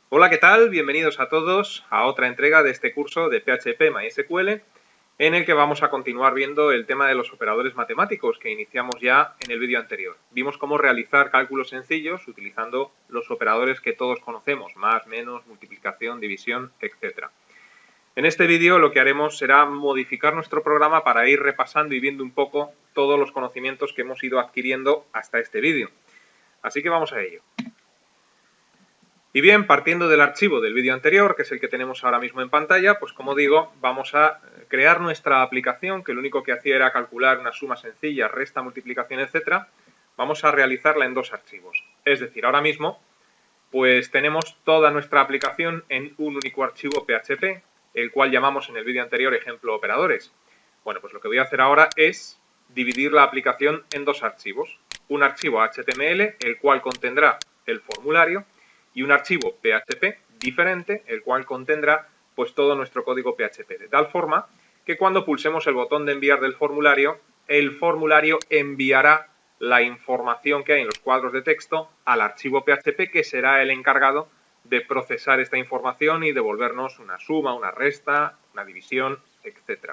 Hola, ¿qué tal? Bienvenidos a todos a otra entrega de este curso de PHP MySQL, en el que vamos a continuar viendo el tema de los operadores matemáticos que iniciamos ya en el vídeo anterior. Vimos cómo realizar cálculos sencillos utilizando los operadores que todos conocemos, más, menos, multiplicación, división, etc. En este vídeo lo que haremos será modificar nuestro programa para ir repasando y viendo un poco todos los conocimientos que hemos ido adquiriendo hasta este vídeo. Así que vamos a ello. Y bien, partiendo del archivo del vídeo anterior, que es el que tenemos ahora mismo en pantalla, pues como digo, vamos a crear nuestra aplicación, que lo único que hacía era calcular una suma sencilla, resta, multiplicación, etcétera. Vamos a realizarla en dos archivos. Es decir, ahora mismo, pues tenemos toda nuestra aplicación en un único archivo PHP, el cual llamamos en el vídeo anterior ejemplo operadores. Bueno, pues lo que voy a hacer ahora es dividir la aplicación en dos archivos. Un archivo HTML, el cual contendrá el formulario, y un archivo PHP diferente, el cual contendrá pues todo nuestro código PHP, de tal forma que cuando pulsemos el botón de enviar del formulario, el formulario enviará la información que hay en los cuadros de texto al archivo PHP, que será el encargado de procesar esta información y devolvernos una suma, una resta, una división, etc.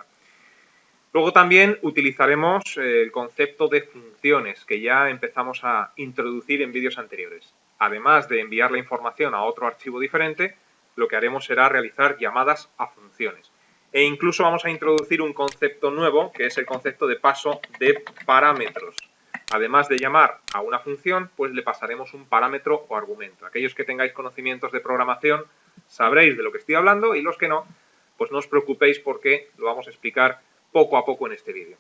Luego también utilizaremos el concepto de funciones, que ya empezamos a introducir en vídeos anteriores. Además de enviar la información a otro archivo diferente, lo que haremos será realizar llamadas a funciones. E incluso vamos a introducir un concepto nuevo, que es el concepto de paso de parámetros. Además de llamar a una función, pues le pasaremos un parámetro o argumento. Aquellos que tengáis conocimientos de programación sabréis de lo que estoy hablando, y los que no, pues no os preocupéis porque lo vamos a explicar poco a poco en este vídeo.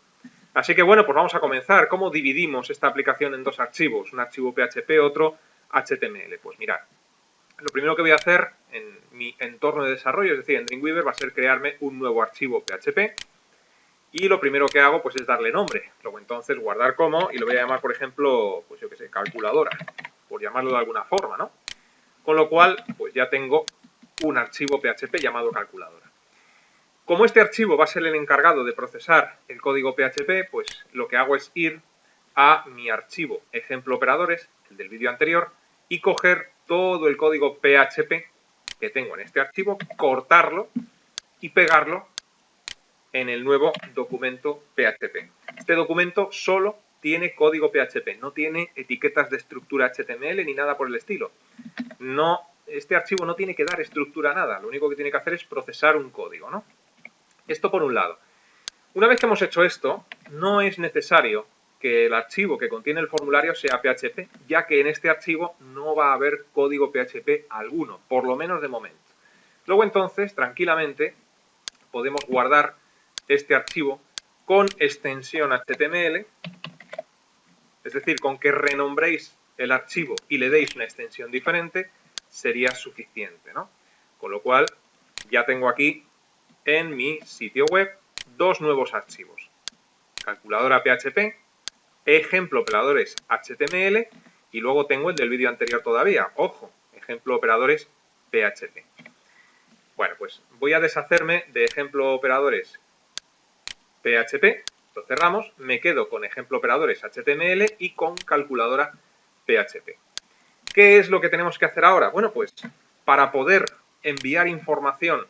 Así que bueno, pues vamos a comenzar. ¿Cómo dividimos esta aplicación en dos archivos? Un archivo PHP, otro HTML. Pues mirad, lo primero que voy a hacer en mi entorno de desarrollo, es decir, en Dreamweaver, va a ser crearme un nuevo archivo PHP. Y lo primero que hago pues es darle nombre. Luego entonces guardar como, y lo voy a llamar, por ejemplo, pues yo qué sé, calculadora, por llamarlo de alguna forma, ¿no? Con lo cual, pues ya tengo un archivo PHP llamado calculadora. Como este archivo va a ser el encargado de procesar el código PHP, pues lo que hago es ir a mi archivo ejemplo operadores, el del vídeo anterior, y coger todo el código PHP que tengo en este archivo, cortarlo y pegarlo en el nuevo documento PHP. Este documento solo tiene código PHP, no tiene etiquetas de estructura HTML ni nada por el estilo. Este archivo no tiene que dar estructura a nada, lo único que tiene que hacer es procesar un código, ¿no? Esto por un lado. Una vez que hemos hecho esto, no es necesario que el archivo que contiene el formulario sea PHP, ya que en este archivo no va a haber código PHP alguno, por lo menos de momento. Luego entonces, tranquilamente, podemos guardar este archivo con extensión HTML, es decir, con que renombréis el archivo y le deis una extensión diferente, sería suficiente, ¿no? Con lo cual, ya tengo aquí en mi sitio web dos nuevos archivos. Calculadora PHP, ejemplo operadores HTML, y luego tengo el del vídeo anterior todavía. Ojo, ejemplo operadores PHP. Bueno, pues voy a deshacerme de ejemplo operadores PHP, lo cerramos, me quedo con ejemplo operadores HTML y con calculadora PHP. ¿Qué es lo que tenemos que hacer ahora? Bueno, pues para poder enviar información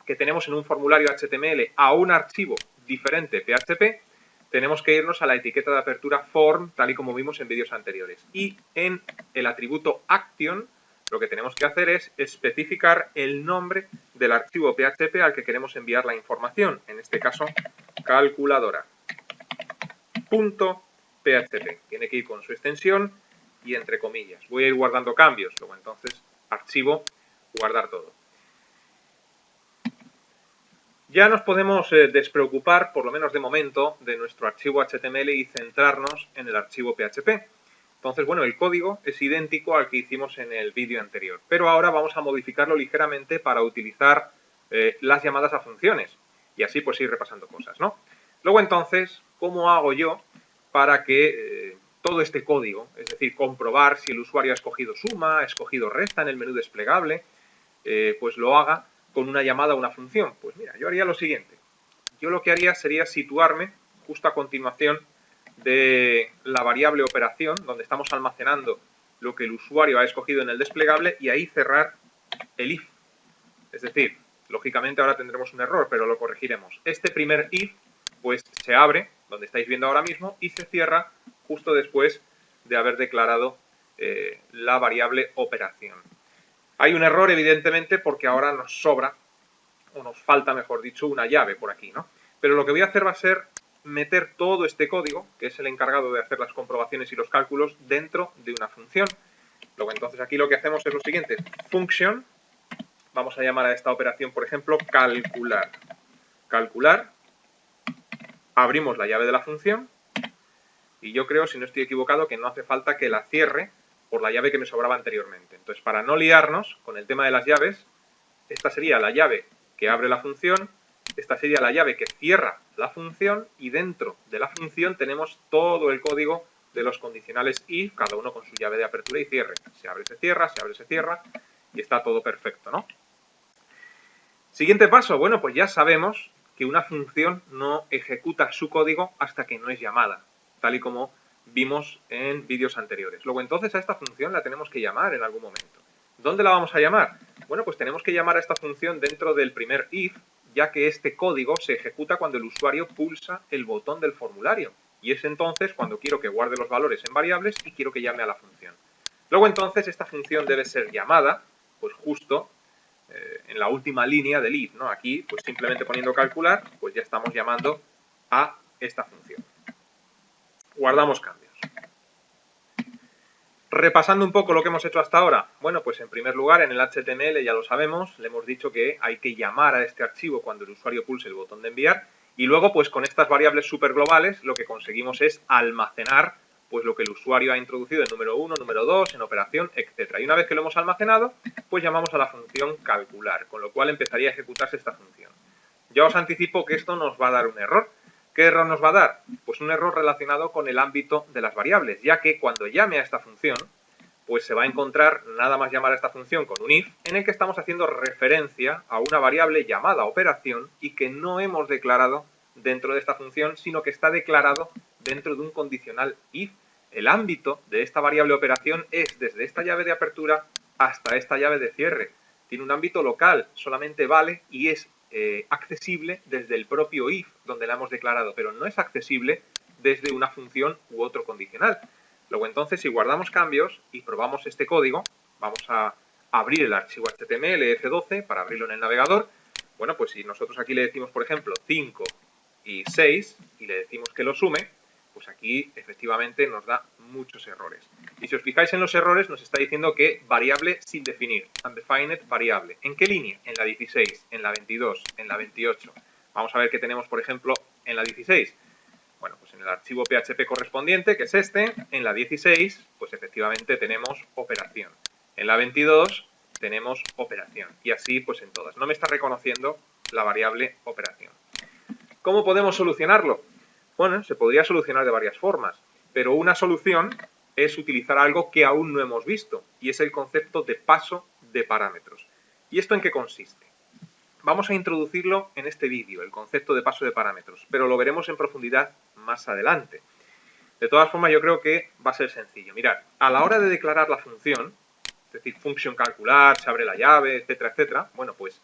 que tenemos en un formulario HTML a un archivo diferente PHP, tenemos que irnos a la etiqueta de apertura form, tal y como vimos en vídeos anteriores. Y en el atributo action, lo que tenemos que hacer es especificar el nombre del archivo PHP al que queremos enviar la información. En este caso, calculadora.php. Tiene que ir con su extensión y entre comillas. Voy a ir guardando cambios. Luego entonces, archivo, guardar todo. Ya nos podemos despreocupar, por lo menos de momento, de nuestro archivo HTML y centrarnos en el archivo PHP. Entonces, bueno, el código es idéntico al que hicimos en el vídeo anterior, pero ahora vamos a modificarlo ligeramente para utilizar las llamadas a funciones y así pues ir repasando cosas, ¿no? Luego entonces, ¿cómo hago yo para que todo este código, es decir, comprobar si el usuario ha escogido suma, ha escogido resta en el menú desplegable, pues lo haga con una llamada a una función? Pues mira, yo haría lo siguiente. Yo lo que haría sería situarme justo a continuación de la variable operación, donde estamos almacenando lo que el usuario ha escogido en el desplegable, y ahí cerrar el if. Es decir, lógicamente ahora tendremos un error, pero lo corregiremos. Este primer if, pues se abre, donde estáis viendo ahora mismo, y se cierra justo después de haber declarado la variable operación. Hay un error, evidentemente, porque ahora nos sobra, o nos falta, mejor dicho, una llave por aquí, ¿no? Pero lo que voy a hacer va a ser meter todo este código, que es el encargado de hacer las comprobaciones y los cálculos, dentro de una función. Luego, entonces, aquí lo que hacemos es lo siguiente. Function, vamos a llamar a esta operación, por ejemplo, calcular. Calcular, abrimos la llave de la función, y yo creo, si no estoy equivocado, que no hace falta que la cierre por la llave que me sobraba anteriormente. Entonces, para no liarnos con el tema de las llaves, esta sería la llave que abre la función, esta sería la llave que cierra la función, y dentro de la función tenemos todo el código de los condicionales if, cada uno con su llave de apertura y cierre. Se abre, se cierra, se abre, se cierra, y está todo perfecto, ¿no? Siguiente paso, bueno, pues ya sabemos que una función no ejecuta su código hasta que no es llamada, tal y como vimos en vídeos anteriores. Luego, entonces, a esta función la tenemos que llamar en algún momento. ¿Dónde la vamos a llamar? Bueno, pues tenemos que llamar a esta función dentro del primer if, ya que este código se ejecuta cuando el usuario pulsa el botón del formulario. Y es entonces cuando quiero que guarde los valores en variables y quiero que llame a la función. Luego, entonces, esta función debe ser llamada, pues justo en la última línea del if, ¿no? Aquí, pues simplemente poniendo calcular, pues ya estamos llamando a esta función. Guardamos cambios. Repasando un poco lo que hemos hecho hasta ahora, bueno, pues en primer lugar en el HTML ya lo sabemos, le hemos dicho que hay que llamar a este archivo cuando el usuario pulse el botón de enviar, y luego pues con estas variables super globales lo que conseguimos es almacenar pues lo que el usuario ha introducido en número 1, número 2, en operación, etc. Y una vez que lo hemos almacenado, pues llamamos a la función calcular, con lo cual empezaría a ejecutarse esta función. Ya os anticipo que esto nos va a dar un error. ¿Qué error nos va a dar? Pues un error relacionado con el ámbito de las variables, ya que cuando llame a esta función, pues se va a encontrar, nada más llamar a esta función con un if, en el que estamos haciendo referencia a una variable llamada operación y que no hemos declarado dentro de esta función, sino que está declarado dentro de un condicional if. El ámbito de esta variable operación es desde esta llave de apertura hasta esta llave de cierre. Tiene un ámbito local, solamente vale y es accesible desde el propio if, donde la hemos declarado, pero no es accesible desde una función u otro condicional. Luego, entonces, si guardamos cambios y probamos este código, vamos a abrir el archivo HTML F12 para abrirlo en el navegador. Bueno, pues si nosotros aquí le decimos, por ejemplo, 5 y 6 y le decimos que lo sume, pues aquí efectivamente nos da muchos errores. Y si os fijáis en los errores, nos está diciendo que variable sin definir, undefined variable. ¿En qué línea? En la 16, en la 22, en la 28. Vamos a ver qué tenemos, por ejemplo, en la 16. Bueno, pues en el archivo PHP correspondiente, que es este, en la 16, pues efectivamente tenemos operación. En la 22 tenemos operación. Y así, pues en todas. No me está reconociendo la variable operación. ¿Cómo podemos solucionarlo? Bueno, se podría solucionar de varias formas, pero una solución es utilizar algo que aún no hemos visto, y es el concepto de paso de parámetros. ¿Y esto en qué consiste? Vamos a introducirlo en este vídeo, el concepto de paso de parámetros, pero lo veremos en profundidad más adelante. De todas formas, yo creo que va a ser sencillo. Mirad, a la hora de declarar la función, es decir, función calcular, se abre la llave, etcétera, etcétera, bueno, pues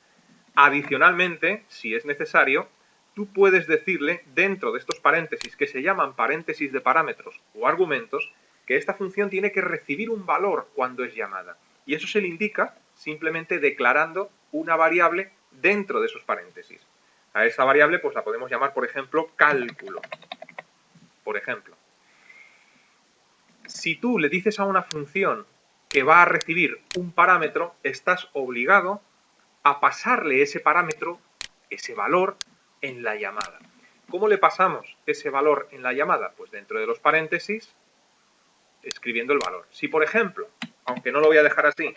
adicionalmente, si es necesario, tú puedes decirle dentro de estos paréntesis, que se llaman paréntesis de parámetros o argumentos, que esta función tiene que recibir un valor cuando es llamada. Y eso se le indica simplemente declarando una variable dentro de esos paréntesis. A esa variable pues la podemos llamar, por ejemplo, cálculo. Por ejemplo. Si tú le dices a una función que va a recibir un parámetro, estás obligado a pasarle ese parámetro, ese valor, en la llamada. ¿Cómo le pasamos ese valor en la llamada? Pues dentro de los paréntesis, escribiendo el valor. Si, por ejemplo, aunque no lo voy a dejar así,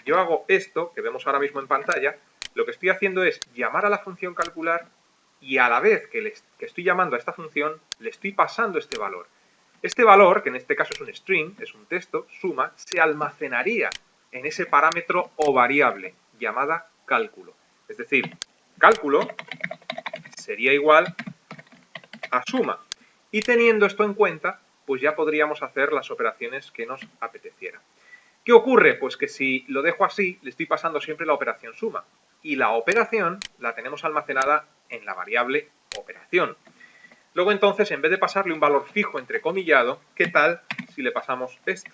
yo hago esto, que vemos ahora mismo en pantalla, lo que estoy haciendo es llamar a la función calcular y a la vez que estoy llamando a esta función, le estoy pasando este valor. Este valor, que en este caso es un string, es un texto, suma, se almacenaría en ese parámetro o variable llamada cálculo. Es decir, cálculo sería igual a suma. Y teniendo esto en cuenta, pues ya podríamos hacer las operaciones que nos apeteciera. ¿Qué ocurre? Pues que si lo dejo así, le estoy pasando siempre la operación suma. Y la operación la tenemos almacenada en la variable operación. Luego entonces, en vez de pasarle un valor fijo entrecomillado, ¿qué tal si le pasamos esto?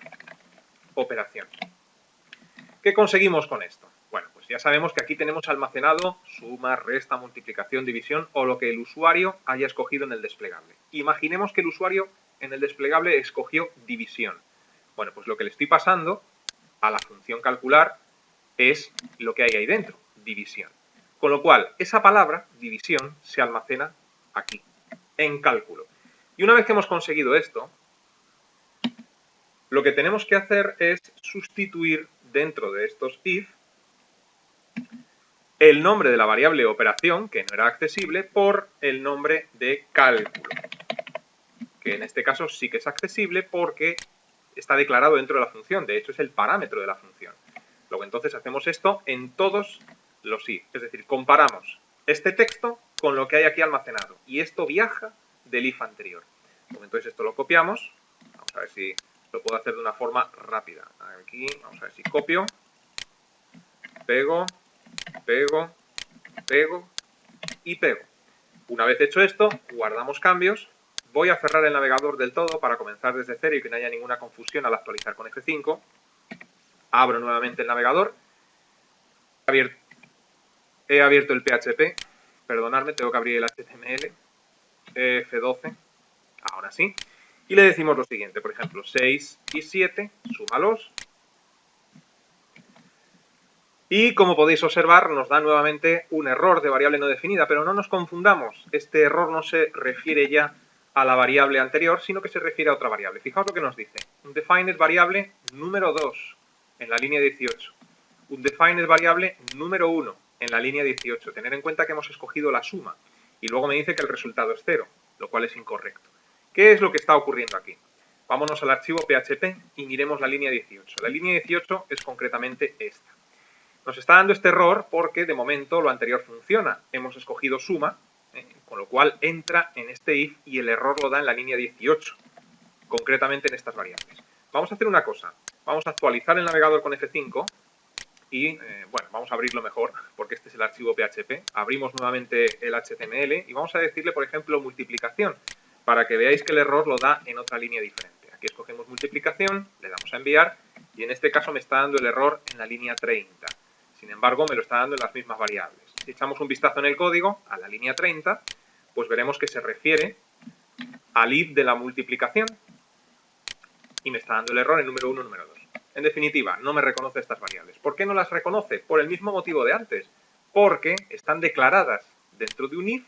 Operación. ¿Qué conseguimos con esto? Bueno, pues ya sabemos que aquí tenemos almacenado suma, resta, multiplicación, división o lo que el usuario haya escogido en el desplegable. Imaginemos que el usuario en el desplegable escogió división. Bueno, pues lo que le estoy pasando a la función calcular es lo que hay ahí dentro, división. Con lo cual, esa palabra, división, se almacena aquí, en cálculo. Y una vez que hemos conseguido esto, lo que tenemos que hacer es sustituir dentro de estos if el nombre de la variable operación, que no era accesible, por el nombre de cálculo, que en este caso sí que es accesible porque está declarado dentro de la función, de hecho es el parámetro de la función. Luego entonces hacemos esto en todos los if, es decir, comparamos este texto con lo que hay aquí almacenado y esto viaja del if anterior. Entonces esto lo copiamos, vamos a ver si lo puedo hacer de una forma rápida. Aquí, vamos a ver si copio, pego, pego, pego y pego. Una vez hecho esto, guardamos cambios. Voy a cerrar el navegador del todo para comenzar desde cero y que no haya ninguna confusión al actualizar con F5. Abro nuevamente el navegador. He abierto el PHP. Perdonadme, tengo que abrir el HTML. F12. Ahora sí. Y le decimos lo siguiente, por ejemplo, 6 y 7, súmalos. Y como podéis observar, nos da nuevamente un error de variable no definida, pero no nos confundamos. Este error no se refiere ya a la variable anterior, sino que se refiere a otra variable. Fijaos lo que nos dice. Undefined variable número 2 en la línea 18. Undefined variable número 1 en la línea 18. Tener en cuenta que hemos escogido la suma. Y luego me dice que el resultado es 0, lo cual es incorrecto. ¿Qué es lo que está ocurriendo aquí? Vámonos al archivo PHP y miremos la línea 18. La línea 18 es concretamente esta. Nos está dando este error porque de momento lo anterior funciona. Hemos escogido suma, con lo cual entra en este if y el error lo da en la línea 18, concretamente en estas variables. Vamos a hacer una cosa. Vamos a actualizar el navegador con F5 y, bueno, vamos a abrirlo mejor porque este es el archivo PHP. Abrimos nuevamente el HTML y vamos a decirle, por ejemplo, multiplicación, para que veáis que el error lo da en otra línea diferente. Aquí escogemos multiplicación, le damos a enviar y en este caso me está dando el error en la línea 30. Sin embargo, me lo está dando en las mismas variables. Si echamos un vistazo en el código, a la línea 30, pues veremos que se refiere al if de la multiplicación y me está dando el error en número 1, número 2. En definitiva, no me reconoce estas variables. ¿Por qué no las reconoce? Por el mismo motivo de antes. Porque están declaradas dentro de un if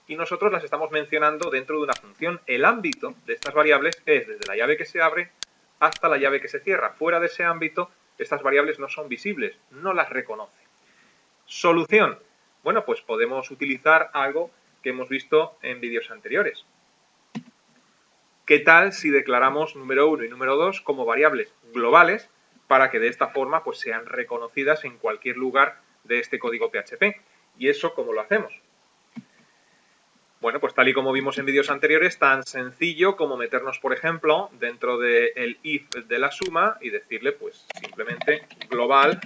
y nosotros las estamos mencionando dentro de una función. El ámbito de estas variables es desde la llave que se abre hasta la llave que se cierra. Fuera de ese ámbito, estas variables no son visibles, no las reconoce. Solución. Bueno, pues podemos utilizar algo que hemos visto en vídeos anteriores. ¿Qué tal si declaramos número 1 y número 2 como variables globales para que de esta forma pues sean reconocidas en cualquier lugar de este código PHP? ¿Y eso cómo lo hacemos? Bueno, pues tal y como vimos en vídeos anteriores, tan sencillo como meternos, por ejemplo, dentro del if de la suma y decirle, pues, simplemente global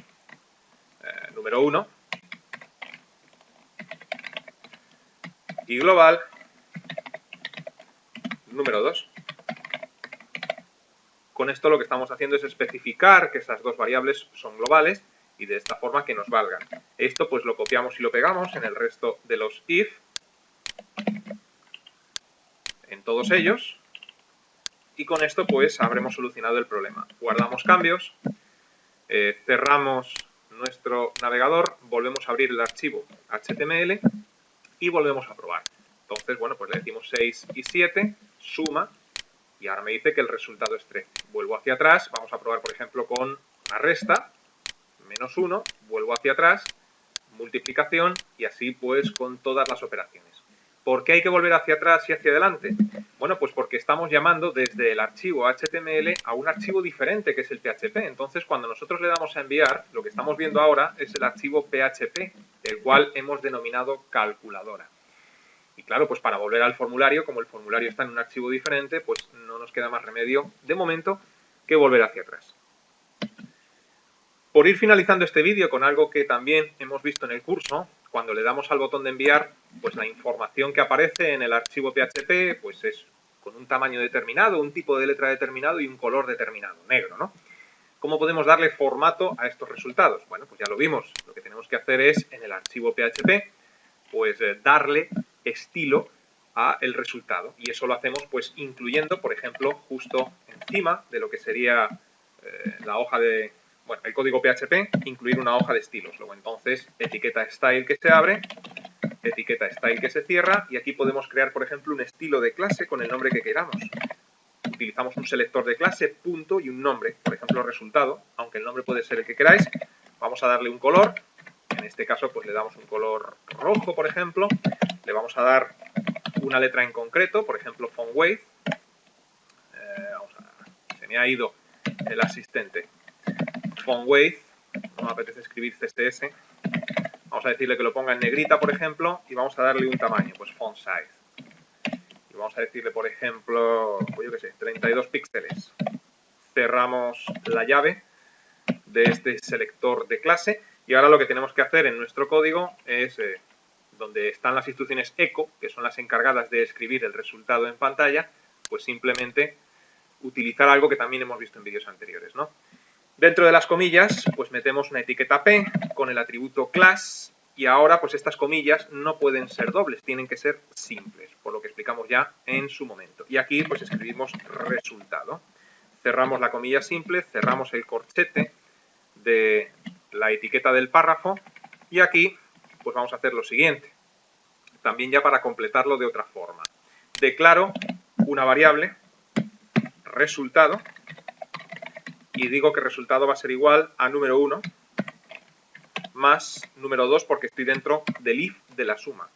número 1 y global número 2. Con esto lo que estamos haciendo es especificar que esas dos variables son globales y de esta forma que nos valgan. Esto pues lo copiamos y lo pegamos en el resto de los if, en todos ellos, y con esto pues habremos solucionado el problema. Guardamos cambios, cerramos nuestro navegador, volvemos a abrir el archivo HTML y volvemos a probar. Entonces, bueno, pues le decimos 6 y 7, suma, y ahora me dice que el resultado es 13. Vuelvo hacia atrás, vamos a probar, por ejemplo, con una resta, menos 1, vuelvo hacia atrás, multiplicación, y así pues con todas las operaciones. ¿Por qué hay que volver hacia atrás y hacia adelante? Bueno, pues porque estamos llamando desde el archivo HTML a un archivo diferente que es el PHP. Entonces, cuando nosotros le damos a enviar, lo que estamos viendo ahora es el archivo PHP, el cual hemos denominado calculadora. Y claro, pues para volver al formulario, como el formulario está en un archivo diferente, pues no nos queda más remedio, de momento, que volver hacia atrás. Por ir finalizando este vídeo con algo que también hemos visto en el curso, cuando le damos al botón de enviar, pues la información que aparece en el archivo PHP pues es con un tamaño determinado, un tipo de letra determinado y un color determinado, negro, ¿no? ¿Cómo podemos darle formato a estos resultados? Bueno, pues ya lo vimos. Lo que tenemos que hacer es, en el archivo PHP, pues darle estilo a el resultado. Y eso lo hacemos pues incluyendo, por ejemplo, justo encima de lo que sería la hoja de, bueno, el código PHP, incluir una hoja de estilos. Luego entonces, etiqueta style que se abre, etiqueta style que se cierra, y aquí podemos crear, por ejemplo, un estilo de clase con el nombre que queramos. Utilizamos un selector de clase, punto y un nombre, por ejemplo, resultado, aunque el nombre puede ser el que queráis. Vamos a darle un color, en este caso pues le damos un color rojo, por ejemplo. Le vamos a dar una letra en concreto, por ejemplo, font weight. Se me ha ido el asistente. Font weight, no me apetece escribir CSS. Vamos a decirle que lo ponga en negrita, por ejemplo, y vamos a darle un tamaño, pues font size. Y vamos a decirle, por ejemplo, pues yo qué sé, 32 píxeles. Cerramos la llave de este selector de clase y ahora lo que tenemos que hacer en nuestro código es, donde están las instrucciones echo, que son las encargadas de escribir el resultado en pantalla, pues simplemente utilizar algo que también hemos visto en vídeos anteriores, ¿no? Dentro de las comillas, pues metemos una etiqueta P con el atributo class y ahora pues estas comillas no pueden ser dobles, tienen que ser simples, por lo que explicamos ya en su momento. Y aquí pues escribimos resultado. Cerramos la comilla simple, cerramos el corchete de la etiqueta del párrafo y aquí pues vamos a hacer lo siguiente, también ya para completarlo de otra forma. Declaro una variable, resultado, y digo que resultado va a ser igual a número 1 más número 2 porque estoy dentro del if de la suma.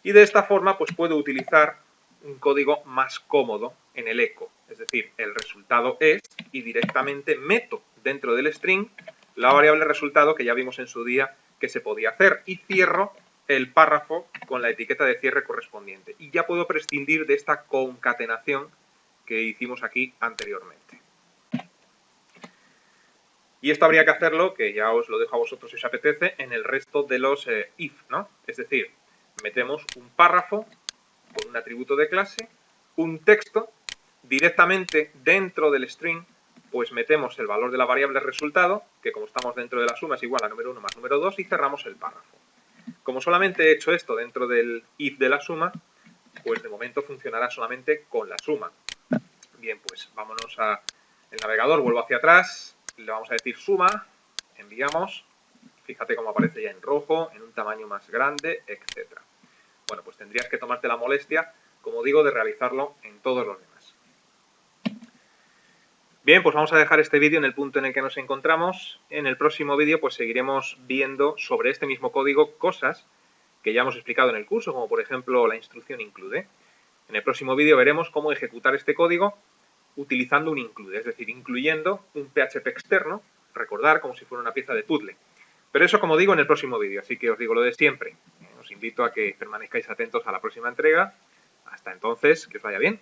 Y de esta forma pues puedo utilizar un código más cómodo en el echo, es decir, el resultado es y directamente meto dentro del string la variable resultado que ya vimos en su día que se podía hacer y cierro el párrafo con la etiqueta de cierre correspondiente. Y ya puedo prescindir de esta concatenación que hicimos aquí anteriormente. Y esto habría que hacerlo, que ya os lo dejo a vosotros si os apetece, en el resto de los if, ¿no? Es decir, metemos un párrafo con un atributo de clase, un texto, directamente dentro del string, pues metemos el valor de la variable resultado, que como estamos dentro de la suma es igual a número 1 más número 2, y cerramos el párrafo. Como solamente he hecho esto dentro del if de la suma, pues de momento funcionará solamente con la suma. Bien, pues vámonos al navegador, vuelvo hacia atrás, le vamos a decir suma, enviamos, fíjate cómo aparece ya en rojo, en un tamaño más grande, etc. Bueno, pues tendrías que tomarte la molestia, como digo, de realizarlo en todos los demás. Bien, pues vamos a dejar este vídeo en el punto en el que nos encontramos. En el próximo vídeo pues seguiremos viendo sobre este mismo código cosas que ya hemos explicado en el curso, como por ejemplo la instrucción include. En el próximo vídeo veremos cómo ejecutar este código utilizando un include, es decir, incluyendo un PHP externo, recordar como si fuera una pieza de puzzle. Pero eso, como digo, en el próximo vídeo, así que os digo lo de siempre. Os invito a que permanezcáis atentos a la próxima entrega. Hasta entonces, que os vaya bien.